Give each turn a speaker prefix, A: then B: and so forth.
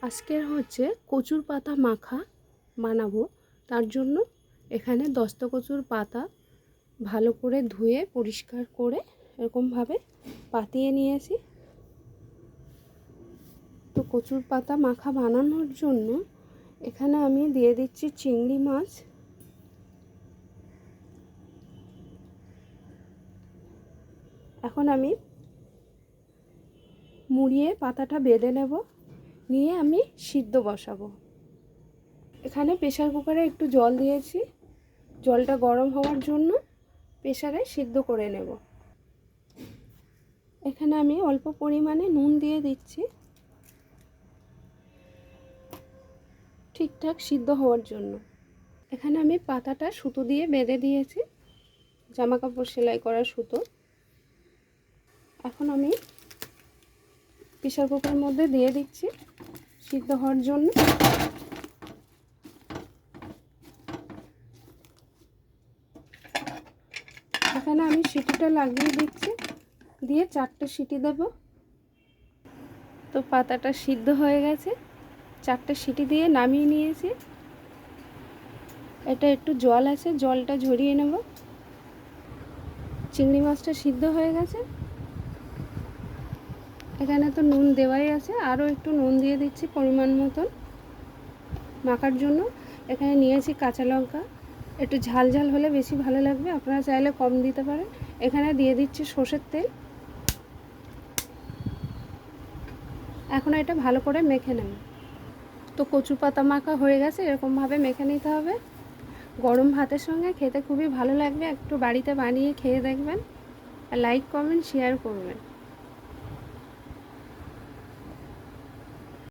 A: আজকের হচ্ছে কচুর পাতা মাখা বানাবো। তার জন্য এখানে দস্তা কচুর পাতা ভালো করে ধুয়ে পরিষ্কার করে এরকমভাবে পাতিয়ে নিয়েছি। তো কচুর পাতা মাখা বানানোর জন্য এখানে আমি দিয়ে দিচ্ছি চিংড়ি মাছ, এখন আমি মুড়িয়ে পাতাটা বেঁধে নেব, নিয়ে আমি সিদ্ধ বসাবো। এখানে প্রেসার কুকারে একটু জল দিয়েছি, জলটা গরম হওয়ার জন্য প্রেসারে সিদ্ধ করে নেব। এখানে আমি অল্প পরিমাণে নুন দিয়ে দিচ্ছি ঠিকঠাক সিদ্ধ হওয়ার জন্য। এখানে আমি পাতাটা সুতো দিয়ে বেঁধে দিয়েছি, জামা কাপড় সেলাই করা সুতো। এখন আমি প্রেসার কুকারের মধ্যে দিয়ে দিচ্ছি সিদ্ধ হওয়ার জন্য। এখানে আমি সিটিটা লাগিয়ে দিচ্ছি, দিয়ে 4টে সিটি দেব। তো পাতাটা সিদ্ধ হয়ে গেছে, 4টে সিটি দিয়ে নামিয়ে নিয়েছি। এটা একটু জল আছে, জলটা ঝরিয়ে নেব। চিংড়ি মাছটা সিদ্ধ হয়ে গেছে, এখানে তো নুন দেওয়াই আছে, আরও একটু নুন দিয়ে দিচ্ছি পরিমাণ মতন মাখার জন্য। এখানে নিয়েছি কাঁচা লঙ্কা, একটু ঝাল ঝাল হলে বেশি ভালো লাগবে, আপনারা চাইলে কম দিতে পারেন। এখানে দিয়ে দিচ্ছি সর্ষের তেল। এখন এটা ভালো করে মেখে নেব। তো কচু পাতা মাখা হয়ে গেছে, এরকমভাবে মেখে নিতে হবে। গরম ভাতের সঙ্গে খেতে খুবই ভালো লাগবে, একটু বাড়িতে বানিয়ে খেয়ে দেখবেন। আর লাইক কমেন্ট শেয়ার করবেন।